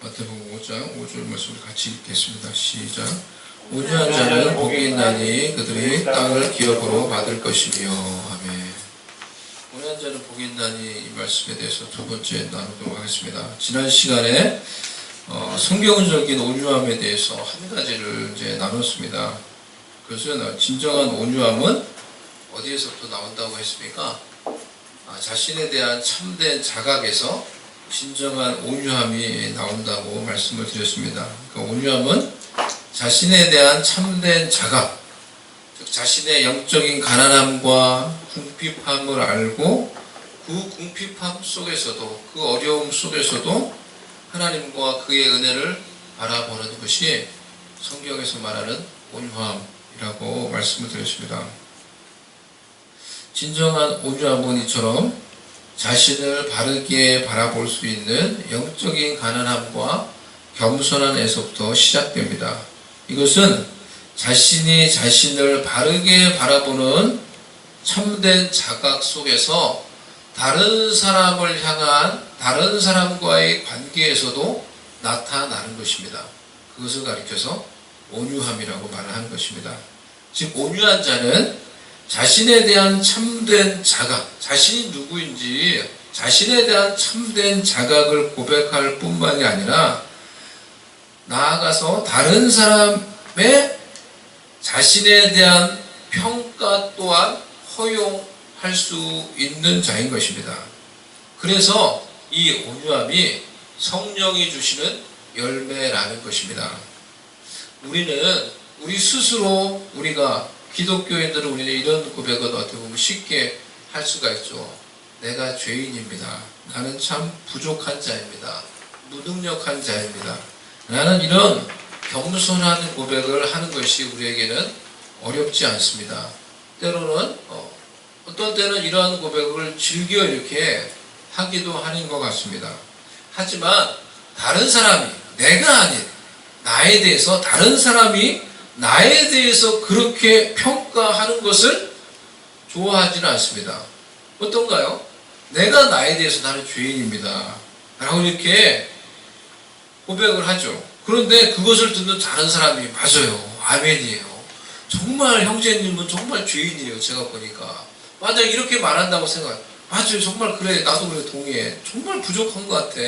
마태복음 5장 5절 말씀을 같이 읽겠습니다. 시작. 온유한 자는 복이 있나니 그들이 땅을 기업으로 받을 것이며. 아멘. 온유한 자는 복이 있나니 이 말씀에 대해서 두 번째 나누도록 하겠습니다. 지난 시간에 성경적인 온유함에 대해서 한 가지를 이제 나눴습니다. 그것은 진정한 온유함은 어디에서부터 나온다고 했습니까? 자신에 대한 참된 자각에서 진정한 온유함이 나온다고 말씀을 드렸습니다. 그러니까 온유함은 자신에 대한 참된 자각, 즉 자신의 영적인 가난함과 궁핍함을 알고 그 궁핍함 속에서도, 그 어려움 속에서도 하나님과 그의 은혜를 바라보는 것이 성경에서 말하는 온유함이라고 말씀을 드렸습니다. 진정한 온유함은 이처럼 자신을 바르게 바라볼 수 있는 영적인 가난함과 겸손함에서부터 시작됩니다. 이것은 자신이 자신을 바르게 바라보는 참된 자각 속에서 다른 사람을 향한 다른 사람과의 관계에서도 나타나는 것입니다. 그것을 가리켜서 온유함이라고 말을 하는 것입니다. 즉 온유한 자는 자신에 대한 참된 자각, 자신이 누구인지 자신에 대한 참된 자각을 고백할 뿐만이 아니라 나아가서 다른 사람의 자신에 대한 평가 또한 허용할 수 있는 자인 것입니다. 그래서 이 온유함이 성령이 주시는 열매라는 것입니다. 우리 스스로 우리가 기독교인들은 우리는 이런 고백을 어떻게 보면 쉽게 할 수가 있죠. 내가 죄인입니다. 나는 참 부족한 자입니다. 무능력한 자입니다. 나는 이런 겸손한 고백을 하는 것이 우리에게는 어렵지 않습니다. 때로는 어떤 때는 이러한 고백을 즐겨 이렇게 하기도 하는 것 같습니다. 하지만 다른 사람이 내가 아닌 나에 대해서 다른 사람이 나에 대해서 그렇게 평가하는 것을 좋아하지는 않습니다. 어떤가요? 내가 나에 대해서 나는 죄인입니다. 라고 이렇게 고백을 하죠. 그런데 그것을 듣는 다른 사람이 맞아요. 아멘이에요. 정말 형제님은 정말 죄인이에요. 제가 보니까. 맞아 이렇게 말한다고 생각해요. 맞아요. 정말 그래. 나도 그래 동의해. 정말 부족한 것 같아.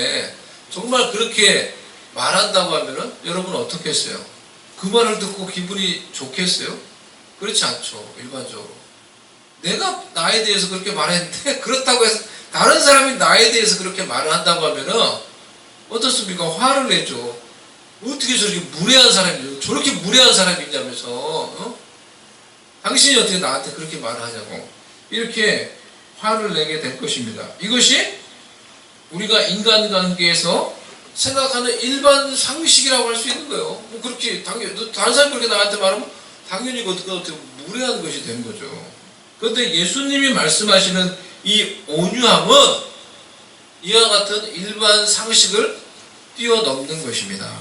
정말 그렇게 말한다고 하면은 여러분 어떻게 했어요? 그 말을 듣고 기분이 좋겠어요? 그렇지 않죠. 일반적으로. 내가 나에 대해서 그렇게 말했는데 그렇다고 해서 다른 사람이 나에 대해서 그렇게 말을 한다고 하면은 어떻습니까? 화를 내죠. 어떻게 저렇게 무례한 사람이죠? 저렇게 무례한 사람이 있냐면서 당신이 어떻게 나한테 그렇게 말을 하냐고 이렇게 화를 내게 될 것입니다. 이것이 우리가 인간관계에서 생각하는 일반 상식이라고 할 수 있는 거예요. 뭐 그렇게 당연히 다른 사람이 그렇게 나한테 말하면 당연히 어떻게 무례한 것이 되는 거죠. 그런데 예수님이 말씀하시는 이 온유함은 이와 같은 일반 상식을 뛰어넘는 것입니다.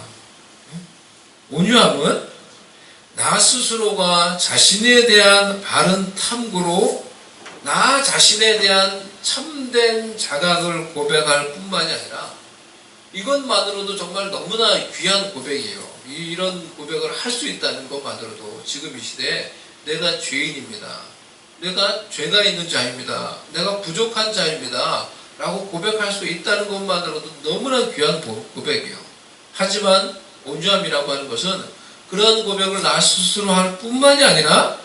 온유함은 나 스스로가 자신에 대한 바른 탐구로 나 자신에 대한 참된 자각을 고백할 뿐만이 아니라 이것만으로도 정말 너무나 귀한 고백이에요. 이런 고백을 할 수 있다는 것만으로도 지금 이 시대에 내가 죄인입니다. 내가 죄가 있는 자입니다. 내가 부족한 자입니다. 라고 고백할 수 있다는 것만으로도 너무나 귀한 고백이에요. 하지만 온유함이라고 하는 것은 그런 고백을 나 스스로 할 뿐만이 아니라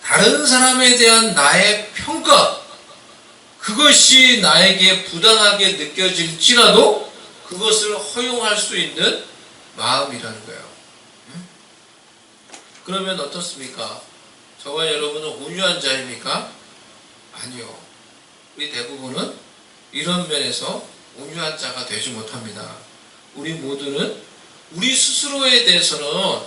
다른 사람에 대한 나의 평가, 그것이 나에게 부당하게 느껴질지라도 그것을 허용할 수 있는 마음이라는 거예요. 그러면 어떻습니까? 저와 여러분은 온유한 자입니까? 아니요. 우리 대부분은 이런 면에서 온유한 자가 되지 못합니다. 우리 모두는 우리 스스로에 대해서는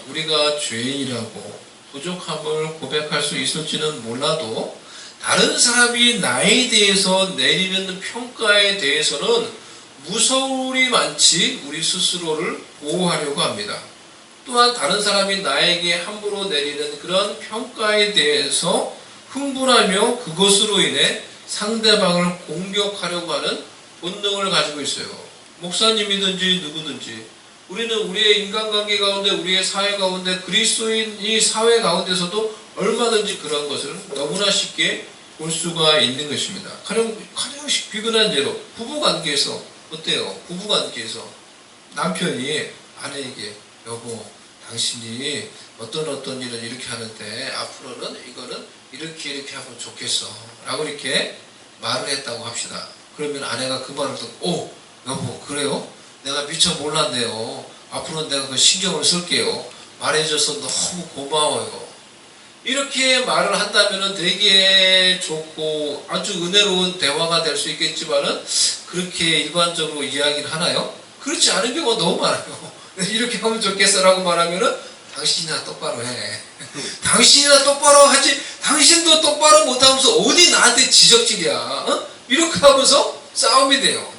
우리가 죄인이라고 부족함을 고백할 수 있을지는 몰라도 다른 사람이 나에 대해서 내리는 평가에 대해서는 무서움이 많지 우리 스스로를 보호하려고 합니다. 또한 다른 사람이 나에게 함부로 내리는 그런 평가에 대해서 흥분하며 그것으로 인해 상대방을 공격하려고 하는 본능을 가지고 있어요. 목사님이든지 누구든지 우리는 우리의 인간관계 가운데 우리의 사회 가운데 그리스도인이 사회 가운데서도 얼마든지 그런 것을 너무나 쉽게 볼 수가 있는 것입니다. 가령 비근한 예로 부부관계에서 어때요? 부부관계에서 남편이 아내에게 여보 당신이 어떤 일을 이렇게 하는데 앞으로는 이거는 이렇게 하면 좋겠어 라고 이렇게 말을 했다고 합시다. 그러면 아내가 그 말을 듣고 여보 그래요? 내가 미처 몰랐네요. 앞으로는 내가 그 신경을 쓸게요. 말해줘서 너무 고마워요. 이렇게 말을 한다면 되게 좋고 아주 은혜로운 대화가 될 수 있겠지만은 그렇게 일반적으로 이야기를 하나요? 그렇지 않은 경우가 너무 많아요. 이렇게 하면 좋겠어라고 말하면은 당신이나 똑바로 해. 당신이나 똑바로 하지. 당신도 똑바로 못하면서 어디 나한테 지적질이야. 어? 이렇게 하면서 싸움이 돼요.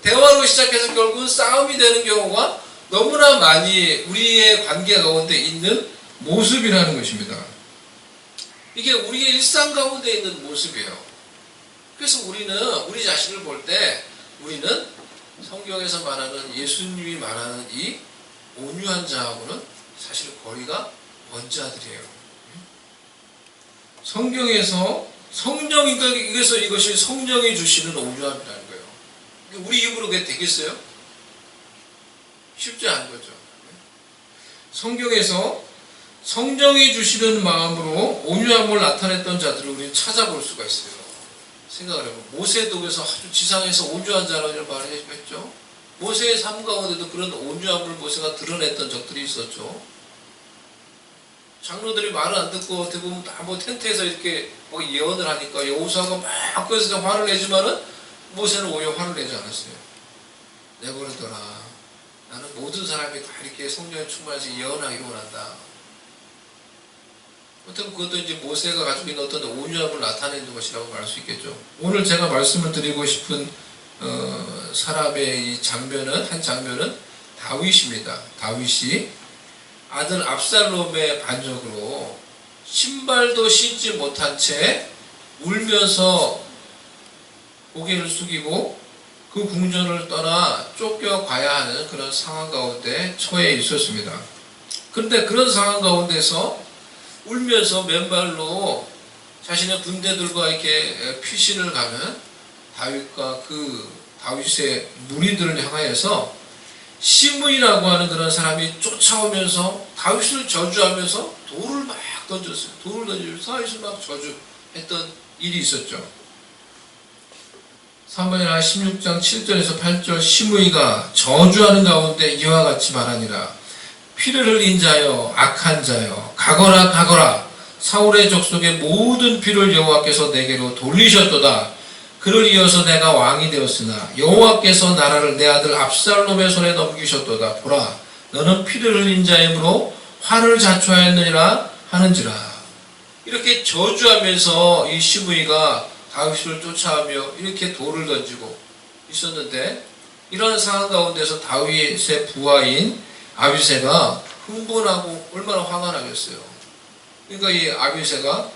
대화로 시작해서 결국은 싸움이 되는 경우가 너무나 많이 우리의 관계 가운데 있는 모습이라는 것입니다. 이게 우리의 일상 가운데 있는 모습이에요. 그래서 우리는 우리 자신을 볼 때 우리는 성경에서 말하는 예수님이 말하는 이 온유한 자하고는 사실 거리가 먼 자들이에요. 성경에서 그래서 이것이 성령이 주시는 온유함이라는 거예요. 우리 입으로 그게 되겠어요? 쉽지 않은 거죠. 성경에서 성령이 주시는 마음으로 온유함을 나타냈던 자들을 우리는 찾아볼 수가 있어요. 생각을 해보면 모세도 그래서 아주 지상에서 온유한 자라고 말했죠. 모세의 삶 가운데도 그런 온유함을 모세가 드러냈던 적들이 있었죠. 장로들이 말을 안 듣고 어떻게 보면 다 텐트에서 이렇게 예언을 하니까 여호수아가 막 그래서 화를 내지만은 모세는 오히려 화를 내지 않았어요. 내버려둬라. 나는 모든 사람이 다 이렇게 성령에 충만해서 예언하기를 원한다. 어떻게 그것도 이제 모세가 가지고 있는 어떤 온유함을 나타내는 것이라고 말할 수 있겠죠. 오늘 제가 말씀을 드리고 싶은 사람의 이 장면은 한 장면은 다윗입니다. 다윗이 아들 압살롬의 반역으로 신발도 신지 못한 채 울면서 고개를 숙이고 그 궁전을 떠나 쫓겨가야 하는 그런 상황 가운데 처해 있었습니다. 그런데 그런 상황 가운데서 울면서 맨발로 자신의 군대들과 이렇게 피신을 가면 다윗과 그 다윗의 무리들을 향하여서 시므이라고 하는 그런 사람이 쫓아오면서 다윗을 저주하면서 돌을 막 던졌어요. 돌을 던지면서 다윗을 막 저주했던 일이 있었죠. 사무엘하 16장 7절에서 8절 시므이가 저주하는 가운데 이와 같이 말하니라. 피를 흘린 자여 악한 자여 가거라 사울의 족속의 모든 피를 여호와께서 내게로 돌리셨도다. 그를 이어서 내가 왕이 되었으나 여호와께서 나라를 내 아들 압살롬의 손에 넘기셨도다. 보라 너는 피를 흘린 자이므로 화를 자초하였느니라 하는지라. 이렇게 저주하면서 이 시므이가 다윗을 쫓아오며 이렇게 돌을 던지고 있었는데 이런 상황 가운데서 다윗의 부하인 아비새가 흥분하고 얼마나 화가 나겠어요. 그러니까 이 아비새가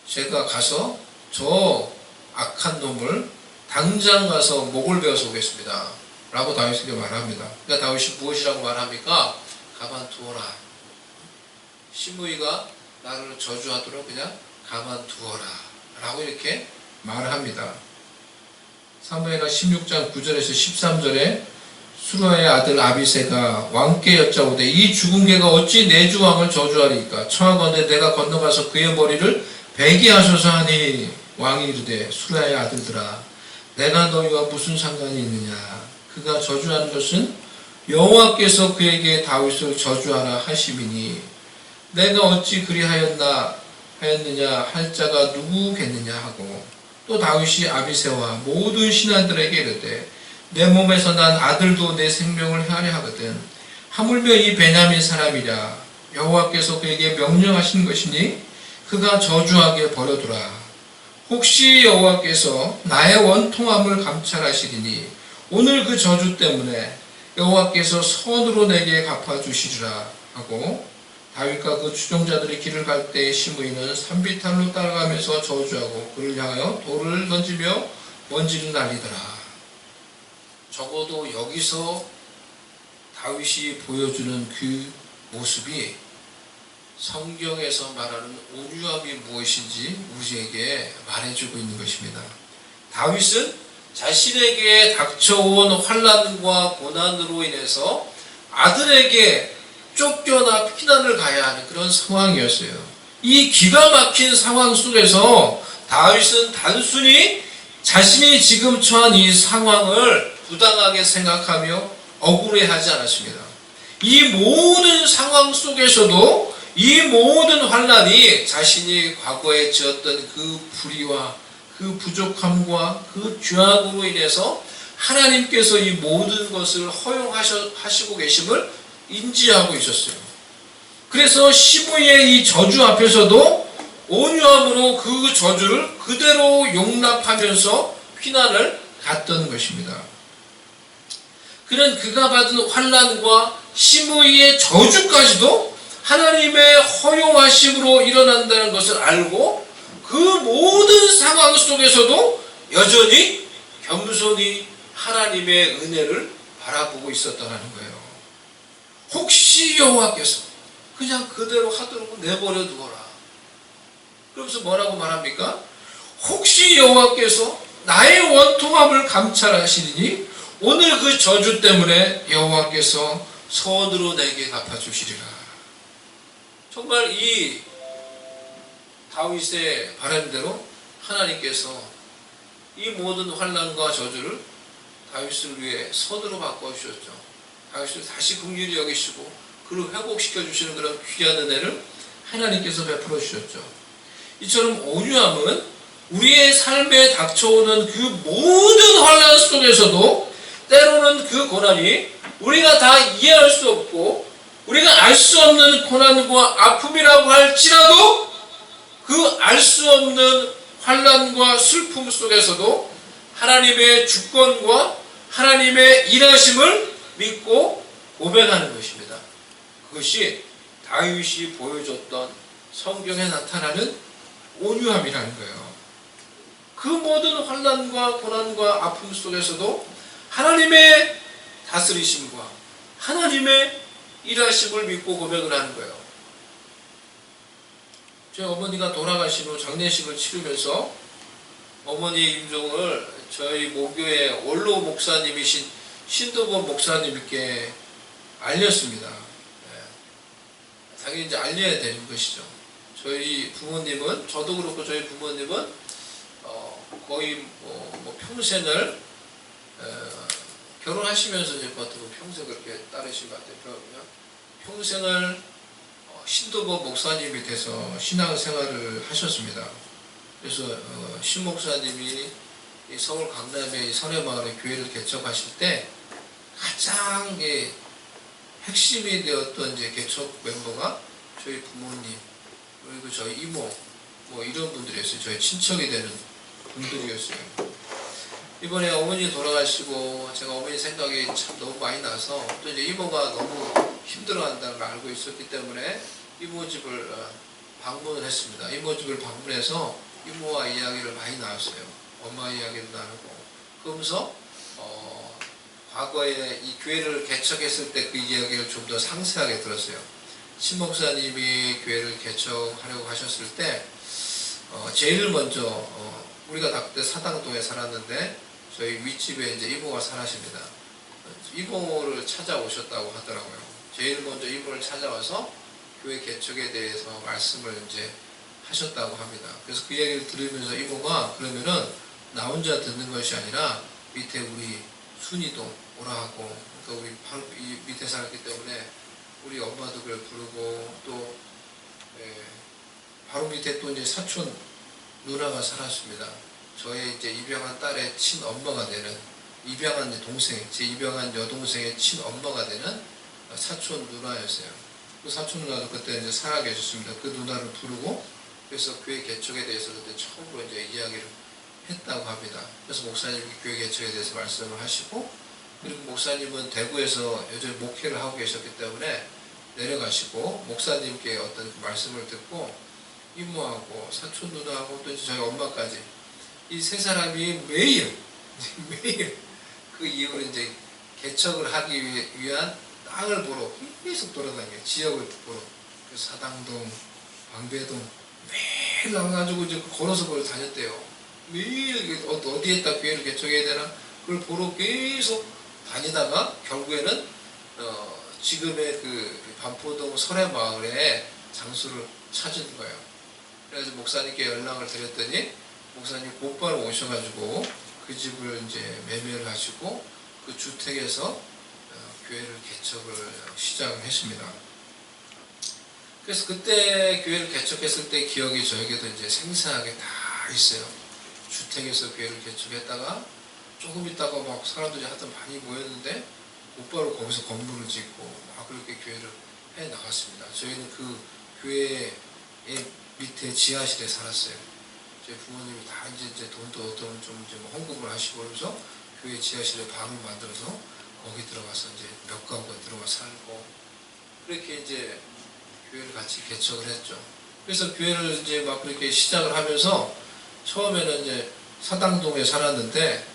제가 가서 저 악한 놈을 당장 가서 목을 베어서 오겠습니다 라고 다윗에게 말합니다. 그러니까 다윗이 무엇이라고 말합니까? 가만두어라. 시므이가 나를 저주하도록 그냥 가만두어라 라고 이렇게 말을 합니다. 사무엘하 16장 9절에서 13절에 수루아의 아들 아비새가 왕께 여짜오되 이 죽은 개가 어찌 내 주 왕을 저주하리까? 청하건대 내가 건너가서 그의 머리를 베게 하소서 하니 왕이 이르되 수루아의 아들들아 내가 너희와 무슨 상관이 있느냐? 그가 저주하는 것은 여호와께서 그에게 다윗을 저주하라 하심이니 내가 어찌 그리하였느냐 할 자가 누구겠느냐 하고 또 다윗이 아비새와 모든 신하들에게 이르되 내 몸에서 난 아들도 내 생명을 해하려 하거든. 하물며 이 베냐민 사람이라 여호와께서 그에게 명령하신 것이니 그가 저주하게 버려두라. 혹시 여호와께서 나의 원통함을 감찰하시리니 오늘 그 저주 때문에 여호와께서 선으로 내게 갚아주시리라 하고 다윗과 그 추종자들이 길을 갈 때 시므이는 산비탈로 따라가면서 저주하고 그를 향하여 돌을 던지며 먼지를 날리더라. 적어도 여기서 다윗이 보여주는 그 모습이 성경에서 말하는 온유함이 무엇인지 우리에게 말해주고 있는 것입니다. 다윗은 자신에게 닥쳐온 환난과 고난으로 인해서 아들에게 쫓겨나 피난을 가야 하는 그런 상황이었어요. 이 기가 막힌 상황 속에서 다윗은 단순히 자신이 지금 처한 이 상황을 부당하게 생각하며 억울해하지 않았습니다. 이 모든 상황 속에서도 이 모든 환난이 자신이 과거에 지었던 그 불의와 그 부족함과 그 죄악으로 인해서 하나님께서 이 모든 것을 허용하시고 계심을 인지하고 있었어요. 그래서 시므이의 이 저주 앞에서도 온유함으로 그 저주를 그대로 용납하면서 피난을 갔던 것입니다. 그는 그가 받은 환난과 시므이의 저주까지도 하나님의 허용하심으로 일어난다는 것을 알고 그 모든 상황 속에서도 여전히 겸손히 하나님의 은혜를 바라보고 있었다는 거예요. 혹시 여호와께서 그냥 그대로 하도록 내버려 두어라. 그러면서 뭐라고 말합니까? 혹시 여호와께서 나의 원통함을 감찰하시니 오늘 그 저주 때문에 여호와께서 선으로 내게 갚아주시리라. 정말 이 다윗의 바람대로 하나님께서 이 모든 환난과 저주를 다윗을 위해 선으로 바꿔주셨죠. 다윗을 다시 긍휼히 여기시고 그를 회복시켜 주시는 그런 귀한 은혜를 하나님께서 베풀어 주셨죠. 이처럼 온유함은 우리의 삶에 닥쳐오는 그 모든 환난 속에서도 때로는 그 고난이 우리가 다 이해할 수 없고 우리가 알 수 없는 고난과 아픔이라고 할지라도 그 알 수 없는 환난과 슬픔 속에서도 하나님의 주권과 하나님의 일하심을 믿고 고백하는 것입니다. 그것이 다윗이 보여줬던 성경에 나타나는 온유함이라는 거예요. 그 모든 환난과 고난과 아픔 속에서도 하나님의 다스리심과 하나님의 일하심을 믿고 고백을 하는 거예요. 저희 어머니가 돌아가신 후 장례식을 치르면서 어머니의 임종을 저희 모교의 원로 목사님이신 신도범 목사님께 알렸습니다. 당연히 이제 알려야 되는 것이죠. 저희 부모님은, 저도 그렇고 저희 부모님은 거의 뭐 평생을 결혼하시면서 제 것 같고 평생 그렇게 따르신 것 같아요. 평생을 신도범 목사님이 돼서 신앙생활을 하셨습니다. 그래서 신 목사님이 서울 강남의 선회마을에 교회를 개척하실 때 가장 핵심이 되었던 이제 개척 멤버가 저희 부모님 그리고 저희 이모 뭐 이런 분들이었어요. 저희 친척이 되는 분들이었어요. 이번에 어머니 돌아가시고 제가 어머니 생각이 참 너무 많이 나서 또 이제 이모가 너무 힘들어한다는 걸 알고 있었기 때문에 이모 집을 방문을 했습니다. 이모 집을 방문해서 이모와 이야기를 많이 나눴어요. 엄마 이야기도 나누고 그러면서 과거에 이 교회를 개척했을 때 그 이야기를 좀 더 상세하게 들었어요. 신 목사님이 교회를 개척하려고 하셨을 때 제일 먼저 우리가 그때 사당동에 살았는데 저희 윗집에 이제 이모가 살아십니다. 이모를 찾아오셨다고 하더라고요. 제일 먼저 이모를 찾아와서 교회 개척에 대해서 말씀을 이제 하셨다고 합니다. 그래서 그 얘기를 들으면서 이모가 그러면은 나 혼자 듣는 것이 아니라 밑에 우리 순이도 오라 하고, 그러니까 우리 바로 이 밑에 살았기 때문에 우리 엄마도 그걸 부르고 또 바로 밑에 또 이제 사촌 누나가 살았습니다. 저의 이제 입양한 딸의 친엄마가 되는 입양한 동생, 제 입양한 여동생의 친엄마가 되는 사촌 누나였어요. 그 사촌 누나도 그때 이제 살아 계셨습니다. 그 누나를 부르고 그래서 교회 개척에 대해서 그때 처음으로 이제 이야기를 했다고 합니다. 그래서 목사님이 교회 개척에 대해서 말씀을 하시고 그리고 목사님은 대구에서 여전히 목회를 하고 계셨기 때문에 내려가시고 목사님께 어떤 그 말씀을 듣고 이모하고 사촌 누나하고 또 저희 엄마까지 이 세 사람이 매일 그 이후로 이제 개척을 하기 위한 땅을 보러 계속 돌아다녀요. 지역을 보러. 사당동, 방배동 매일 나가가지고 이제 걸어서 그걸 다녔대요. 매일 어디에다 교회를 개척해야 되나 그걸 보러 계속 다니다가 결국에는 지금의 그 반포동 설해마을에 장소를 찾은 거예요. 그래서 목사님께 연락을 드렸더니 목사님 곧바로 오셔가지고 그 집을 이제 매매를 하시고 그 주택에서 교회를 개척을 시작했습니다. 그래서 그때 교회를 개척했을 때 기억이 저에게도 이제 생생하게 다 있어요. 주택에서 교회를 개척했다가 조금 있다가 막 사람들이 하여튼 많이 모였는데 곧바로 거기서 건물을 짓고 막 그렇게 교회를 해 나갔습니다. 저희는 그 교회 밑에 지하실에 살았어요. 저희 부모님이 다 이제 돈도 어떤 좀 이제 헌금을 하시고 그러면서 교회 지하실에 방을 만들어서 거기 들어가서 이제 몇 가구가 들어가 살고 그렇게 이제 교회를 같이 개척을 했죠. 그래서 교회를 이제 막 그렇게 시작을 하면서 처음에는 이제 사당동에 살았는데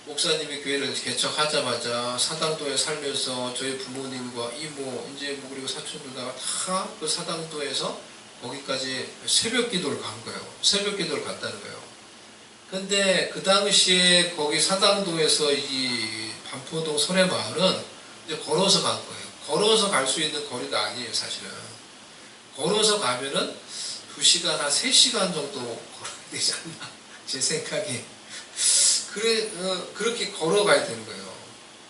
목사님이 교회를 개척하자마자 사당도에 살면서 저희 부모님과 이모, 이제 뭐 그리고 사촌들 다 그 사당도에서 거기까지 새벽 기도를 간 거예요. 새벽 기도를 갔다는 거예요. 근데 그 당시에 거기 사당도에서 이 반포동 설해마을은 이제 걸어서 간 거예요. 걸어서 갈 수 있는 거리가 아니에요, 사실은. 걸어서 가면은 2시간, 한 3시간 정도 걸어야 되지 않나, 제 생각에. 그렇게 걸어가야 되는 거예요.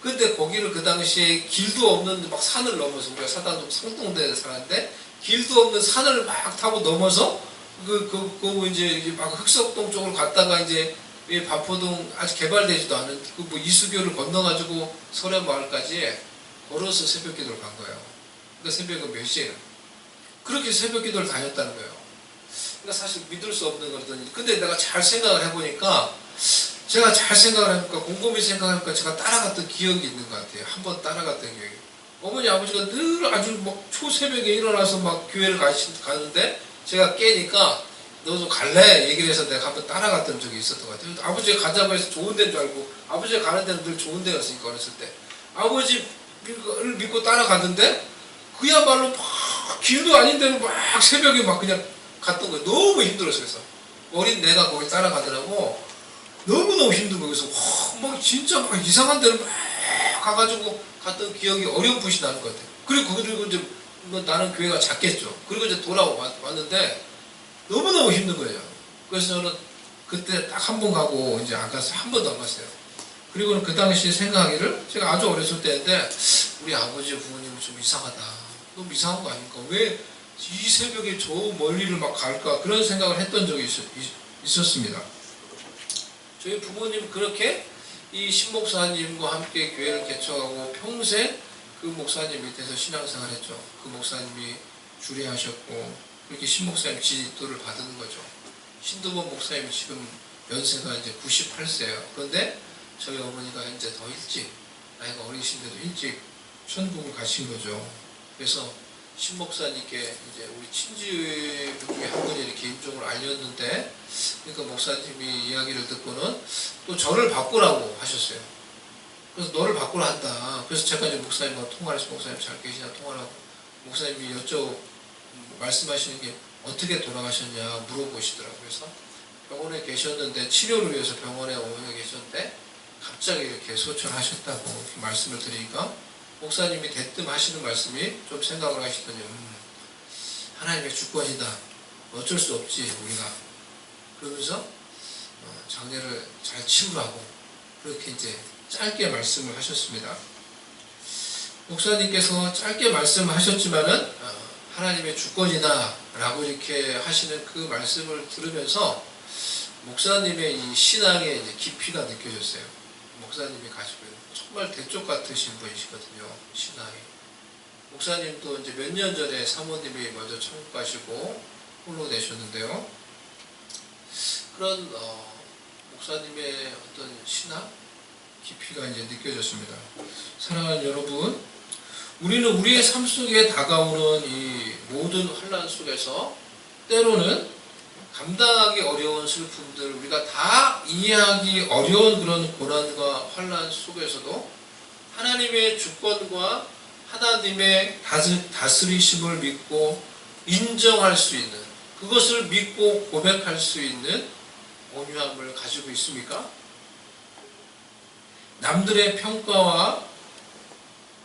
근데 거기를 그 당시에 길도 없는 막 산을 넘어서, 우리가 사당동 상동대에 살았는데, 길도 없는 산을 막 타고 넘어서, 이제 막 흑석동 쪽으로 갔다가 이제, 반포동 아직 개발되지도 않은 그 뭐 이수교를 건너가지고 설해마을까지 걸어서 새벽 기도를 간 거예요. 그러니까 새벽은 몇 시에요? 그렇게 새벽 기도를 다녔다는 거예요. 그러니까 사실 믿을 수 없는 거거든요. 근데 내가 잘 생각을 해보니까, 제가 잘 생각을 해보니까, 곰곰이 생각하니까 제가 따라갔던 기억이 있는 것 같아요. 한번 따라갔던 기억이. 어머니, 아버지가 늘 아주 막 초새벽에 일어나서 막 교회를 가는데, 제가 깨니까, 너 좀 갈래? 얘기를 해서 내가 한번 따라갔던 적이 있었던 것 같아요. 아버지가 가자고 해서 좋은 데인 줄 알고, 아버지가 가는 데는 늘 좋은 데였으니까, 어렸을 때. 아버지를 믿고 따라가던데, 그야말로 막 길도 아닌 데로 막 새벽에 막 그냥 갔던 거예요. 너무 힘들었어요. 그래서 어린 내가 거기 따라가더라고. 너무너무 힘든 거여서 막 진짜 막 이상한 데를 막 가가지고 갔던 기억이 어렴풋이 나는 것 같아요. 그리고 이제 뭐 나는 교회가 작겠죠. 그리고 이제 돌아왔는데 너무너무 힘든 거예요. 그래서 저는 그때 딱 한 번 가고 이제 안 갔어요. 한 번도 안 갔어요. 그리고는 그 당시에 생각하기를 제가 아주 어렸을 때인데 우리 아버지 부모님은 좀 이상하다. 너무 이상한 거 아닙니까? 왜 이 새벽에 저 멀리를 막 갈까? 그런 생각을 했던 적이 있었습니다. 저희 부모님 그렇게 이 신목사님과 함께 교회를 개척하고 평생 그 목사님 밑에서 신앙생활 했죠. 그 목사님이 주례하셨고 그렇게 신목사님 지도를 받은 거죠. 신두범 목사님이 지금 연세가 이제 98세예요. 그런데 저희 어머니가 이제 더 일찍, 나이가 어리신데도 일찍 천국을 가신 거죠. 그래서 신목사님께 이제 우리 친지분 중에 한 분이 이렇게 임종을 알렸는데, 그러니까 목사님이 이야기를 듣고는 또 저를 바꾸라고 하셨어요. 그래서 너를 바꾸라 한다. 그래서 제가 이제 목사님과 통화를 해서 목사님 잘 계시냐 통화를 하고, 목사님이 말씀하시는 게 어떻게 돌아가셨냐 물어보시더라고요. 그래서 병원에 계셨는데, 치료를 위해서 병원에 오며 계셨는데, 갑자기 이렇게 소천하셨다고 이렇게 말씀을 드리니까, 목사님이 대뜸 하시는 말씀이 좀 생각을 하시더니 하나님의 주권이다. 어쩔 수 없지 우리가. 그러면서 장례를 잘 치우라고 그렇게 이제 짧게 말씀을 하셨습니다. 목사님께서 짧게 말씀하셨지만은 하나님의 주권이다 라고 이렇게 하시는 그 말씀을 들으면서 목사님의 이 신앙의 이제 깊이가 느껴졌어요. 목사님이 가지고 있는 정말 대쪽 같으신 분이시거든요. 신앙이. 목사님도 이제 몇 년 전에 사모님이 먼저 천국 가시고 홀로 되셨는데요. 그런 목사님의 어떤 신앙 깊이가 이제 느껴졌습니다. 사랑하는 여러분, 우리는 우리의 삶 속에 다가오는 이 모든 환난 속에서 때로는 감당하기 어려운 슬픔들, 우리가 다 이해하기 어려운 그런 고난과 환난 속에서도 하나님의 주권과 하나님의 다스리심을 믿고 인정할 수 있는, 그것을 믿고 고백할 수 있는 온유함을 가지고 있습니까? 남들의 평가와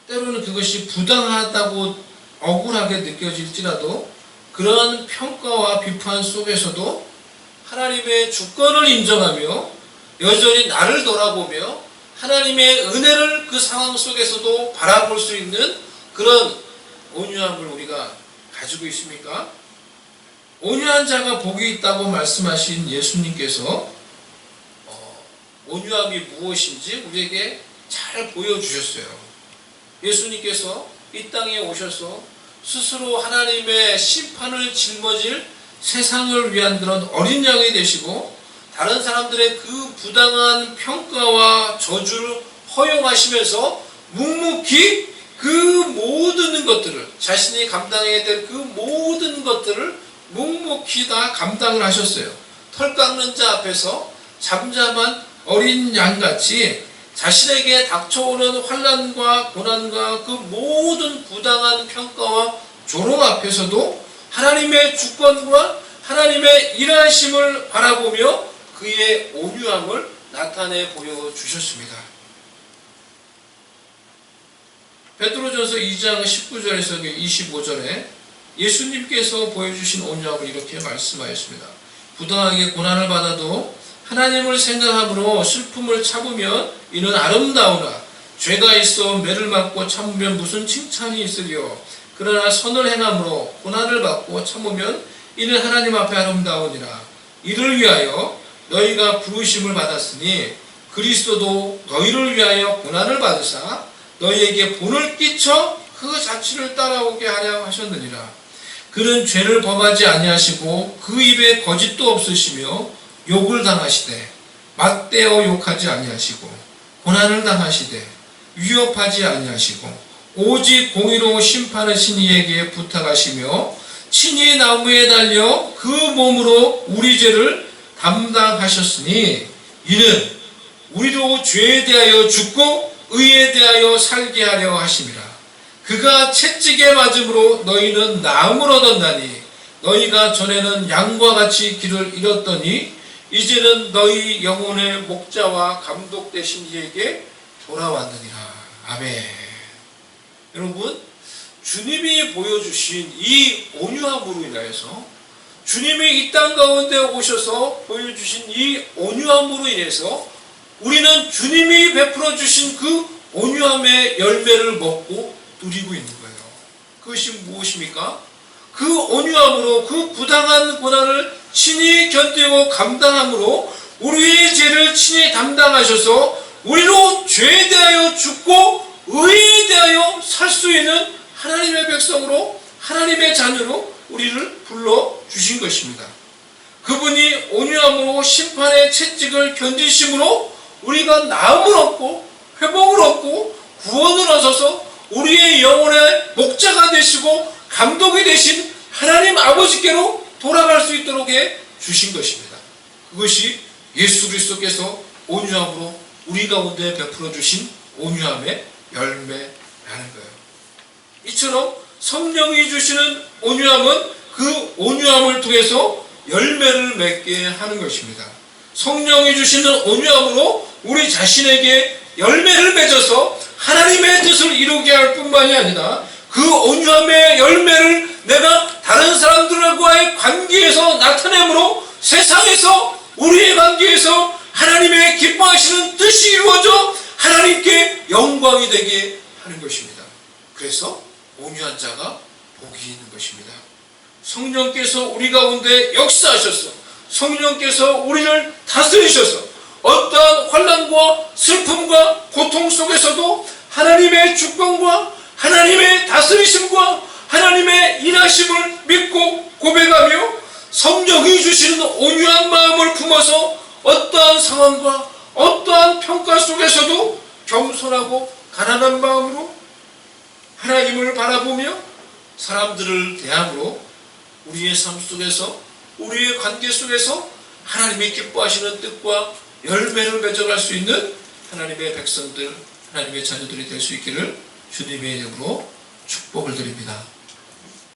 때로는 그것이 부당하다고 억울하게 느껴질지라도 그러한 평가와 비판 속에서도 하나님의 주권을 인정하며 여전히 나를 돌아보며 하나님의 은혜를 그 상황 속에서도 바라볼 수 있는 그런 온유함을 우리가 가지고 있습니까? 온유한 자가 복이 있다고 말씀하신 예수님께서 온유함이 무엇인지 우리에게 잘 보여주셨어요. 예수님께서 이 땅에 오셔서 스스로 하나님의 심판을 짊어질 세상을 위한 그런 어린 양이 되시고 다른 사람들의 그 부당한 평가와 저주를 허용하시면서 묵묵히 그 모든 것들을, 자신이 감당해야 될 그 모든 것들을 묵묵히 다 감당을 하셨어요. 털 깎는 자 앞에서 잠잠한 어린 양같이 자신에게 닥쳐오는 환난과 고난과 그 모든 부당한 평가와 조롱 앞에서도 하나님의 주권과 하나님의 일하심을 바라보며 그의 온유함을 나타내 보여주셨습니다. 베드로전서 2장 19절에서 25절에 예수님께서 보여주신 온유함을 이렇게 말씀하였습니다. 부당하게 고난을 받아도 하나님을 생각함으로 슬픔을 참으면 이는 아름다우나 죄가 있어 매를 맞고 참으면 무슨 칭찬이 있으리요. 그러나 선을 행함으로 고난을 받고 참으면 이는 하나님 앞에 아름다우니라. 이를 위하여 너희가 부르심을 받았으니 그리스도도 너희를 위하여 고난을 받으사 너희에게 본을 끼쳐 그 자취를 따라오게 하려 하셨느니라. 그는 죄를 범하지 아니하시고 그 입에 거짓도 없으시며 욕을 당하시되 맞대어 욕하지 아니하시고 고난을 당하시되 위협하지 아니하시고 오직 공의로 심판하신 이에게 부탁하시며 친히 나무에 달려 그 몸으로 우리 죄를 담당하셨으니 이는 우리로 죄에 대하여 죽고 의에 대하여 살게 하려 하심이라. 그가 채찍에 맞음으로 너희는 나음을 얻었나니 너희가 전에는 양과 같이 길을 잃었더니 이제는 너희 영혼의 목자와 감독 되신 이에게 돌아왔느니라. 아멘. 여러분, 주님이 보여주신 이 온유함으로 인하여서, 주님이 이 땅 가운데 오셔서 보여주신 이 온유함으로 인해서 우리는 주님이 베풀어 주신 그 온유함의 열매를 먹고 누리고 있는 거예요. 그것이 무엇입니까? 그 온유함으로 그 부당한 고난을 친히 견디고 감당함으로 우리의 죄를 친히 담당하셔서 우리로 죄에 대하여 죽고 의에 대하여 살 수 있는 하나님의 백성으로, 하나님의 자녀로 우리를 불러주신 것입니다. 그분이 온유함으로 심판의 채찍을 견디심으로 우리가 나음을 얻고 회복을 얻고 구원을 얻어서 우리의 영혼의 목자가 되시고 감독이 되신 하나님 아버지께로 돌아갈 수 있도록 해 주신 것입니다. 그것이 예수 그리스도께서 온유함으로 우리 가운데 베풀어 주신 온유함의 열매라는 거예요. 이처럼 성령이 주시는 온유함은 그 온유함을 통해서 열매를 맺게 하는 것입니다. 성령이 주시는 온유함으로 우리 자신에게 열매를 맺어서 하나님의 뜻을 이루게 할 뿐만이 아니라 그 온유함의 열매를 내가 다른 사람들과의 관계에서 나타내므로 세상에서 우리의 관계에서 하나님의 기뻐하시는 뜻이 이루어져 하나님께 영광이 되게 하는 것입니다. 그래서 온유한 자가 복이 있는 것입니다. 성령께서 우리 가운데 역사하셔서 성령께서 우리를 다스리셔서 어떠한 환난과 슬픔과 고통 속에서도 하나님의 주권과 하나님의 다스리심과 하나님의 일하심을 믿고 고백하며 성령이 주시는 온유한 마음을 품어서 어떠한 상황과 어떠한 평가 속에서도 겸손하고 가난한 마음으로 하나님을 바라보며 사람들을 대함으로 우리의 삶 속에서 우리의 관계 속에서 하나님이 기뻐하시는 뜻과 열매를 맺어갈 수 있는 하나님의 백성들, 하나님의 자녀들이 될 수 있기를 주님의 이름으로 축복을 드립니다.